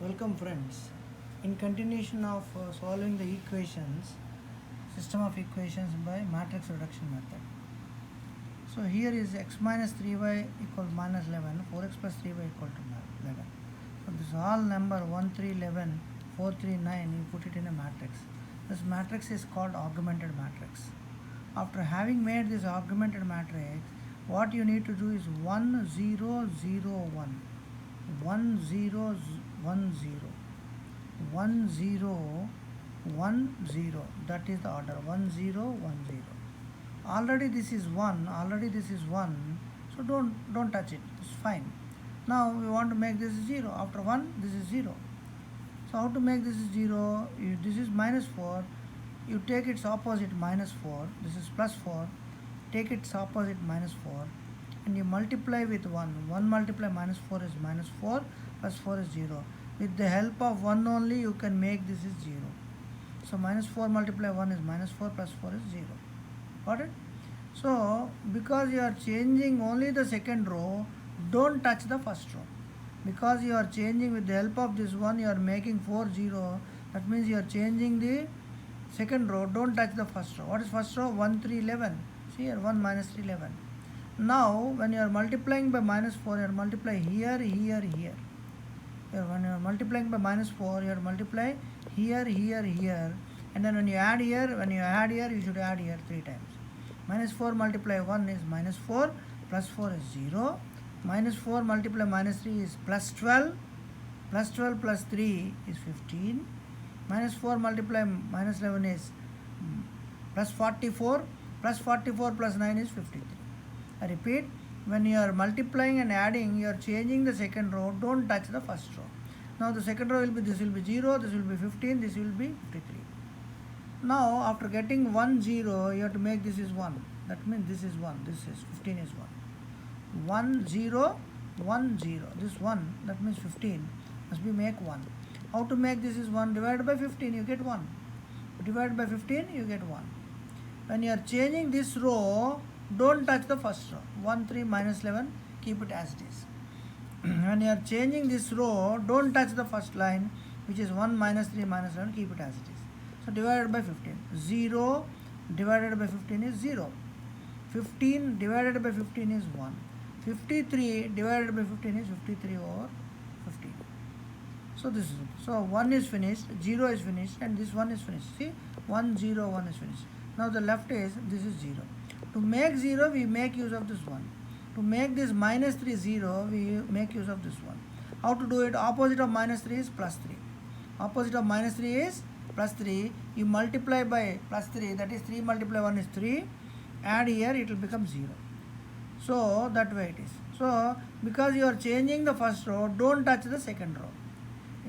Welcome friends. In continuation of solving the system of equations by matrix reduction method. So here is x minus 3y equal minus 11, 4x plus 3y equal to 11. So this is all number 1, 3, 11, 4, 3, 9, you put it in a matrix. This matrix is called augmented matrix. After having made this augmented matrix, what you need to do is 1, 0, 0, 1. 1 0 1 0 1 0 1 0, that is the order 1 0 1 0. Already this is 1, so don't touch it, it's fine. Now we want to make this 0. After 1 this is 0. So how to make this 0? This is minus 4, you take its opposite minus 4, this is plus 4, take its opposite minus 4, and you multiply with 1. 1 multiply minus 4 is minus 4, plus 4 is 0. With the help of 1 only you can make this is 0. So minus 4 multiply 1 is minus 4, plus 4 is 0. Got it? So because you are changing only the second row, don't touch the first row. Because you are changing with the help of this one, you are making 4 0. That means you are changing the second row, don't touch the first row. What is first row? 1 3 11. See here, 1 minus 3 11. Now when you are multiplying by minus 4, you are multiply here, here, here. When you are multiplying by minus 4, you are multiply here, here, here, and then when you add here, you should add here 3 times. Minus 4 multiply 1 is minus 4, plus 4 is 0. Minus 4 multiply minus 3 is plus 12, plus 12 plus 3 is 15. Minus 4 multiply minus 11 is plus 44, plus 44 plus 9 is 53. I repeat, when you are multiplying and adding, you are changing the second row, don't touch the first row. Now the second row will be, this will be 0, this will be 15, this will be 53. Now after getting 1 0, you have to make this is 1. That means this is 1, this is 15 is 1. 1 0 1 0, this 1, that means 15 must be make 1. How to make this is 1? Divided by 15, you get 1. Divided by 15, you get 1. When you are changing this row, don't touch the first row. 1 3 minus 11, keep it as it is. When you are changing this row, don't touch the first line, which is 1 minus 3 minus 11, keep it as it is. So divided by 15, 0 divided by 15 is 0. 15 divided by 15 is 1. 53 divided by 15 is 53 over 15. So this is, so 1 is finished, 0 is finished, and this 1 is finished. See, 1 0 1 is finished. Now the left is, this is 0. To make 0, we make use of this 1. To make this minus 3 0, we make use of this 1. How to do it? Opposite of minus 3 is plus 3. Opposite of minus 3 is plus 3. You multiply by plus 3, that is 3 multiply 1 is 3. Add here, it will become 0. So that way it is. So because you are changing the first row, don't touch the second row.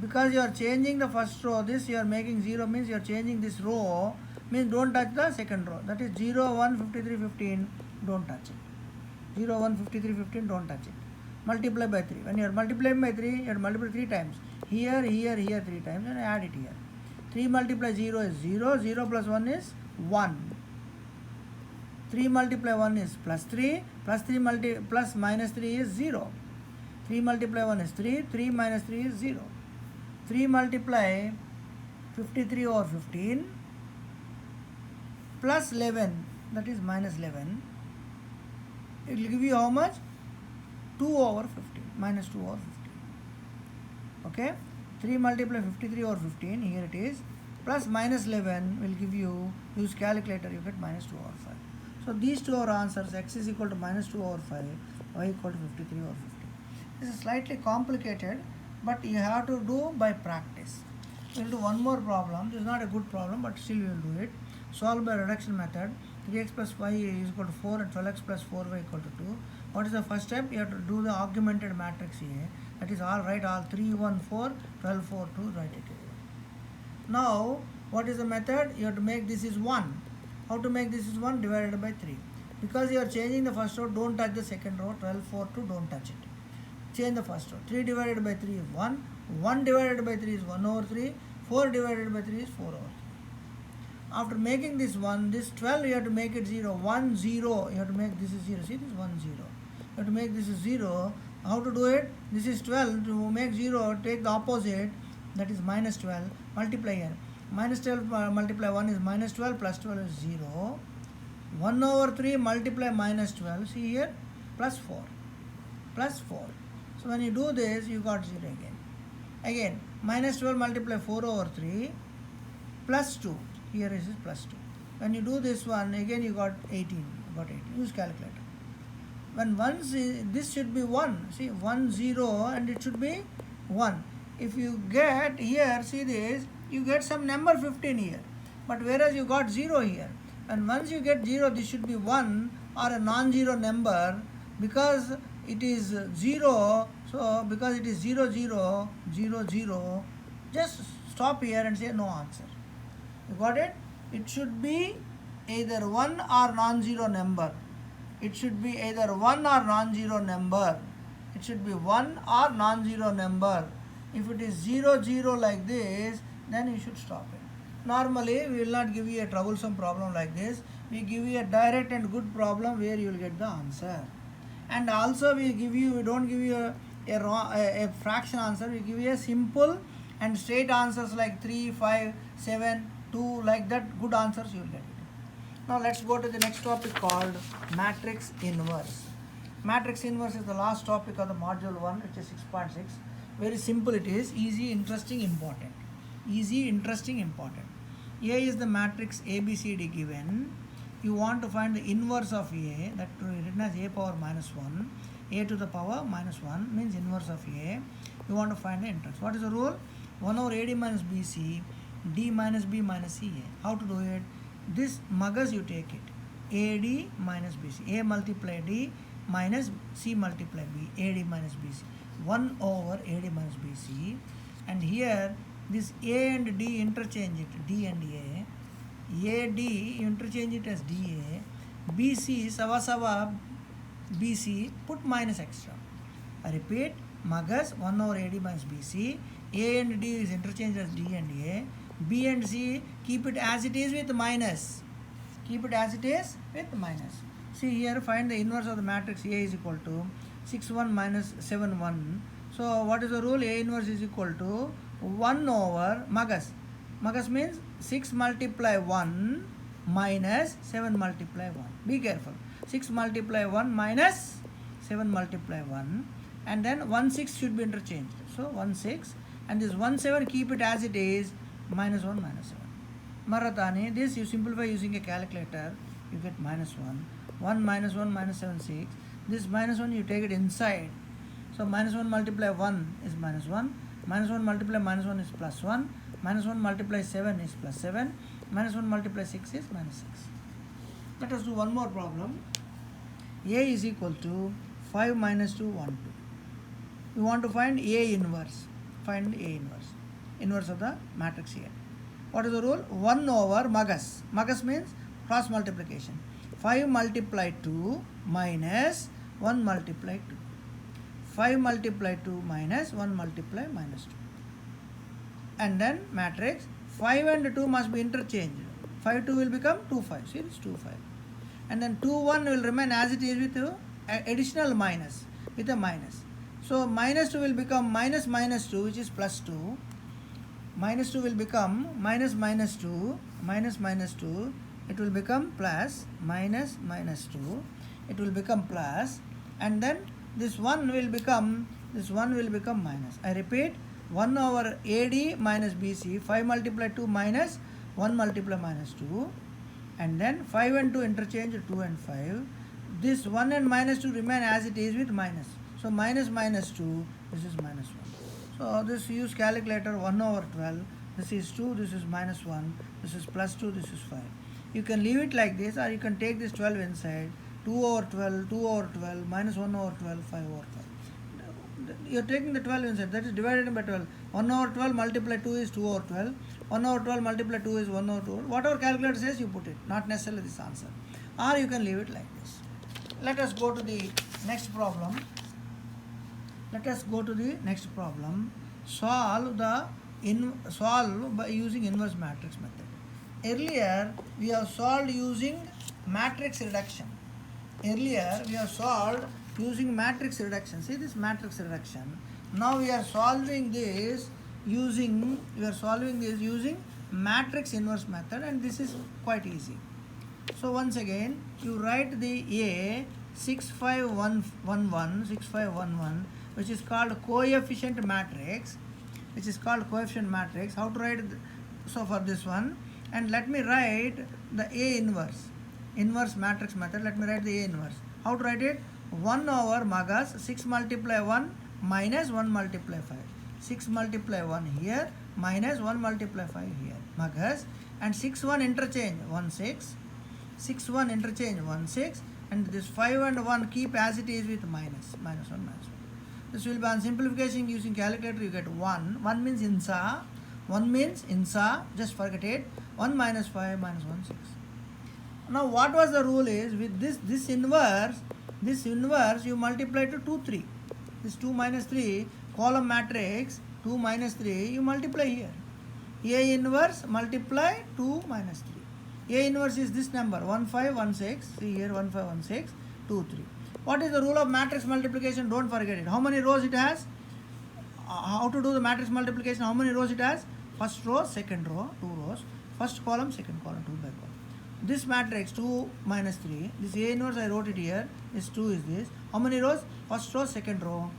Because you are changing the first row, this you are making 0 means you are changing this row, means don't touch the second row. That is 0 1 53 15, don't touch it. 0 1 53 15, don't touch it. Multiply by 3. When you are multiplying by 3, you have to multiply 3 times. Here, here, here 3 times, and add it here. 3 multiply 0 is 0. 0 plus 1 is 1. 3 multiply 1 is plus 3. Plus 3 plus minus 3 is 0. 3 multiply 1 is 3. 3 minus 3 is 0. 3 multiply 53 over 15 plus 11, that is minus 11. It will give you how much? 2 over 15, minus 2 over 15. Okay? 3 multiply 53 over 15, here it is, plus minus 11 will give you, use calculator, you get minus 2 over 5. So these two are answers. X is equal to minus 2 over 5, y equal to 53 over 15. This is slightly complicated, but you have to do by practice. We will do one more problem. This is not a good problem, but still we will do it. Solve by reduction method. 3x plus y is equal to 4 and 12x plus 4y equal to 2. What is the first step? You have to do the augmented matrix here. That is all, write all 3 1 4 12 4 2, write it here. Now what is the method? You have to make this is 1. How to make this is 1? Divided by 3. Because you are changing the first row, don't touch the second row. 12 4 2, don't touch it. Change the first row. 3 divided by 3 is 1. 1 divided by 3 is 1 over 3. 4 divided by 3 is 4 over 3. After making this 1, this 12 you have to make it 0. 1 0, you have to make this is 0. See, this is 1 0. You have to make this is 0. How to do it? This is 12. To make 0, take the opposite, that is minus 12. Multiply here. Minus 12 multiply 1 is minus 12, plus 12 is 0. 1 over 3 multiply minus 12. See here, plus 4. Plus 4. So when you do this, you got 0 again. Again, minus 12 multiply 4 over 3, plus 2. Here is plus 2. When you do this one, again you got 18. You got 18. Use calculator. When once this should be 1. See, 1, 0, and it should be 1. If you get here, see this, you get some number 15 here. But whereas you got 0 here. And once you get 0, this should be 1 or a non-zero number, because it is 0. So because it is 0, 0, 0, 0, just stop here and say no answer. You got it? It should be either 1 or non-zero number. It should be either 1 or non-zero number. It should be 1 or non-zero number. If it is 0, 0 like this, then you should stop it. Normally, we will not give you a troublesome problem like this. We give you a direct and good problem where you will get the answer. And also we don't give you a fraction answer. We give you a simple and straight answers like 3, 5, 7, 2, like that. Good answers you will get it. Now let's go to the next topic called matrix inverse. Matrix inverse is the last topic of the module 1, which is 6.6. Very simple it is. Easy, interesting, important. Easy, interesting, important. A is the matrix ABCD given. You want to find the inverse of A, that written as A power minus 1. A to the power minus 1 means inverse of A. You want to find the inverse. What is the rule? 1 over AD minus BC, D minus B minus CA. How to do it? This muggers you take it. AD minus BC. A multiply D minus C multiply B. AD minus BC. 1 over AD minus BC. And here this A and D interchange it. D and A. AD you interchange it as DA. BC sawa BC, put minus extra. I repeat, muggers 1 over AD minus BC. A and D is interchanged as D and A. B and C, keep it as it is with minus. Keep it as it is with minus. See here, find the inverse of the matrix A is equal to 6, 1 minus 7, 1. So what is the rule? A inverse is equal to 1 over muggers. Muggers means 6 multiply 1 minus 7 multiply 1. Be careful. 6 multiply 1 minus 7 multiply 1. And then 1, 6 should be interchanged. So 1, 6. And this 1, 7, keep it as it is. Minus 1, minus 7. Maratani, this you simplify using a calculator. You get minus 1. 1 minus 1 minus 7, 6. This minus 1 you take it inside. So minus 1 multiply 1 is minus 1. Minus 1 multiply minus 1 is plus 1. Minus 1 multiply 7 is plus 7. Minus 1 multiply 6 is minus 6. Let us do one more problem. A is equal to 5 minus 2, 1, 2. You want to find A inverse. Find A inverse. Inverse of the matrix here. What is the rule? 1 over muggers. Muggers means cross multiplication. 5 multiply 2 minus 1 multiply 2. 5 multiply 2 minus 1 multiply minus 2. And then matrix 5 and 2 must be interchanged. 5, 2 will become 2, 5. See, it's 2, 5. And then 2, 1 will remain as it is with additional minus, with a minus. So minus 2 will become minus minus 2, which is plus 2. Minus 2 will become minus minus 2, minus minus 2. It will become plus, minus minus 2. It will become plus. And then this 1 will become minus. I repeat, 1 over AD minus BC, 5 multiply 2 minus 1 multiply minus 2. And then 5 and 2 interchange, 2 and 5. This 1 and minus 2 remain as it is with minus. So minus minus 2, this is minus 1. So this use calculator, 1 over 12. This is 2, this is minus 1. This is plus 2, this is 5. You can leave it like this, or you can take this 12 inside. 2 over 12, 2 over 12, minus 1 over 12, 5 over 12. You are taking the 12 inside, that is divided by 12. 1 over 12 multiply 2 is 2 over 12. 1 over 12 multiply 2 is 1 over 2. Whatever calculator says, you put it, not necessarily this answer. Or you can leave it like this. Let us go to the next problem. Solve by using inverse matrix method. Earlier, we have solved using matrix reduction. using matrix reduction. See this matrix reduction. Now we are solving this using matrix inverse method, and this is quite easy. So once again, you write the A 6511, which is called coefficient matrix. How to write so for this one? And let me write the A inverse matrix method. Let me write the A inverse. How to write it? 1 over magas 6 multiply 1 minus 1 multiply 5. 6 multiply 1 here minus 1 multiply 5 here. Magas and 6 1 interchange 1 6. 6 1 interchange 1 6, and this 5 and 1 keep as it is with minus 1. This will be on simplification using calculator. You get 1. 1 means insa. 1 means insa. Just forget it. 1 minus 5 minus 1 6. Now what was the rule is with this inverse you multiply to 2 3. This 2 minus 3 column matrix 2 minus 3 you multiply here. A inverse multiply 2 minus 3. A inverse is this number 1 5 1 6. See here 1 5 1 6 2 3. What is the rule of matrix multiplication? Don't forget it. How many rows it has? How to do the matrix multiplication? How many rows it has? First row, second row, 2 rows. First column, second column, 2 by column. This matrix 2 minus 3. This A inverse I wrote it here. This 2 is this. How many rows? First row, second row,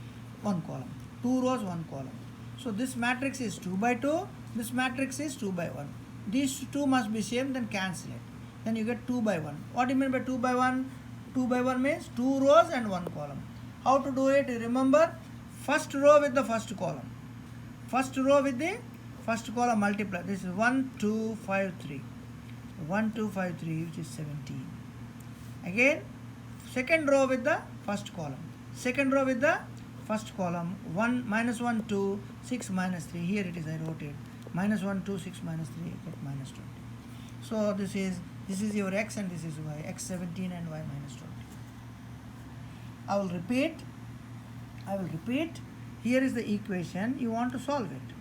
1 column. 2 rows, 1 column. So this matrix is 2 by 2. This matrix is 2 by 1. These two must be same, then cancel it. Then you get 2 by 1. What do you mean by 2 by 1? 2 by 1 means 2 rows and 1 column. How to do it? Remember, first row with the first column. First row with the first column multiply. This is 1, 2, 5, 3. 1, 2, 5, 3, which is 17. Again, second row with the first column. Second row with the first column. 1, minus 1, 2, 6, minus 3. Here it is, I wrote it. Minus 1, 2, 6, minus 3, get minus 20. So this is your x and this is y. X 17 and y minus 20. I will repeat. Here is the equation. You want to solve it.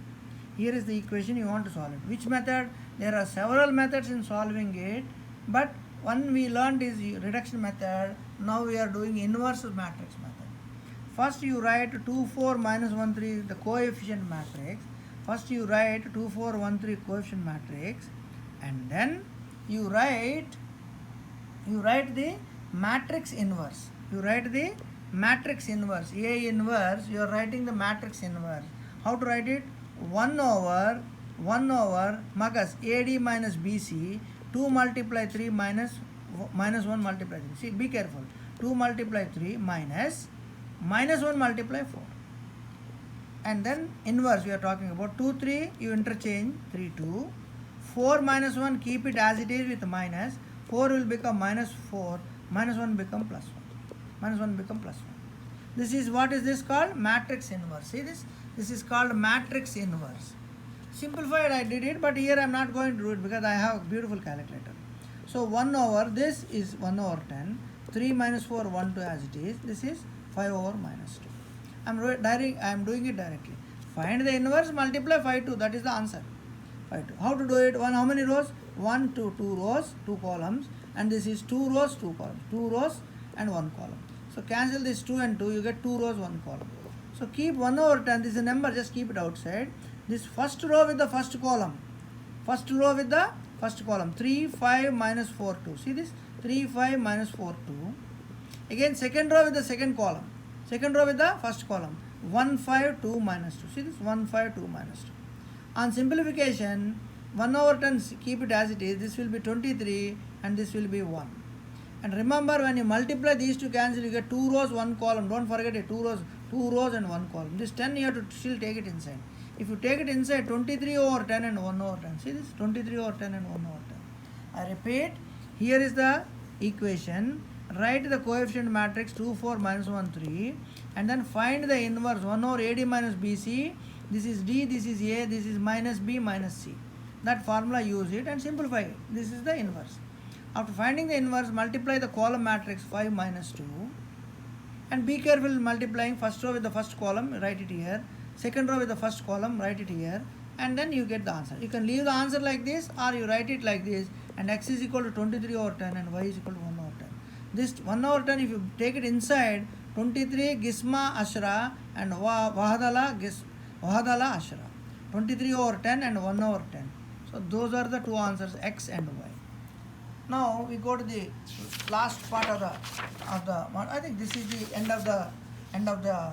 Here is the equation. You want to solve it. Which method? There are several methods in solving it. But one we learned is reduction method. Now we are doing inverse matrix method. First you write 2, 4, minus 1, 3, the coefficient matrix. First you write 2, 4, 1, 3 coefficient matrix, and then you write the matrix inverse. You write the matrix inverse. A inverse, you are writing the matrix inverse. How to write it? 1 over magas AD minus BC 2 multiply 3 minus 1 multiply 3. See, be careful. 2 multiply 3 minus 1 multiply 4. And then inverse we are talking about 2 3 you interchange 3 2. 4 minus 1 keep it as it is with minus. 4 will become minus 4. Minus 1 become plus 1. Minus 1 become plus 1. This is what is this called? Matrix inverse. See this? This is called matrix inverse. Simplified I did it, but here I am not going to do it because I have a beautiful calculator. So 1 over this is 1 over 10. 3 minus 4 1 2 as it is. This is 5 over minus 2. I am doing it directly. Find the inverse, multiply 5 2. That is the answer. 5 2. How to do it? How many rows? 1 2 2 rows, 2 columns, and this is 2 rows, 2 columns. 2 rows and 1 column. So cancel this 2 and 2. You get 2 rows, 1 column. So keep 1 over 10. This is a number. Just keep it outside. This first row with the first column. First row with the first column. 3 5 minus 4 2. See this? 3 5 minus 4 2. Again second row with the second column. Second row with the first column. 1 5 2 minus 2. See this? 1 5 2 minus 2. On simplification, 1 over 10 keep it as it is. This will be 23 and this will be 1. And remember, when you multiply these two cancel, you get 2 rows 1 column. Don't forget it. 2 rows and 1 column. This 10 you have to still take it inside. If you take it inside, 23 over 10 and 1 over 10. See this? 23 over 10 and 1 over 10. I repeat, here is the equation. Write the coefficient matrix 2 4 minus 1 3, and then find the inverse 1 over AD minus BC. This is D, this is A, this is minus B minus C. That formula, use it and simplify it. This is the inverse. After finding the inverse, multiply the column matrix 5 minus 2, and be careful multiplying first row with the first column, write it here. Second row with the first column, write it here, and then you get the answer. You can leave the answer like this, or you write it like this, and x is equal to 23 over 10 and y is equal to 1 over 10. This 1 over 10, if you take it inside, 23 Gisma Ashra and Wahadala Ashra. 23 over 10 and 1 over 10. So those are the two answers, X and Y. Now we go to the last part of the I think this is the end of the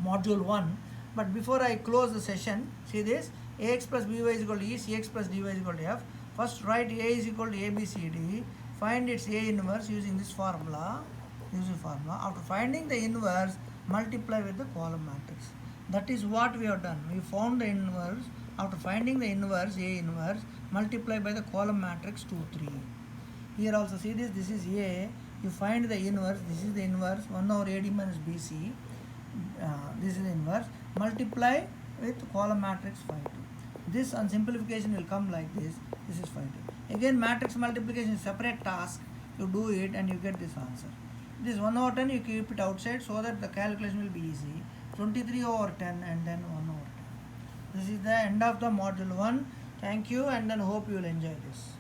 module 1. But before I close the session, see this: ax plus by is equal to e, cx plus dy is equal to f. First write a is equal to abcd. Find its a inverse using this formula. After finding the inverse, multiply with the column matrix. That is what we have done. We found the inverse. After finding the inverse, a inverse, multiply by the column matrix 2, 3. Here also see this. This is a. You find the inverse. This is the inverse. 1 over ad minus bc. This is the inverse. Multiply with column matrix 5, 2. This on simplification will come like this. This is 5, 2. Again, matrix multiplication is separate task. You do it and you get this answer. This 1 over 10 you keep it outside so that the calculation will be easy. 23 over 10 and then 1 over 10. This is the end of the module 1. Thank you, and then hope you will enjoy this.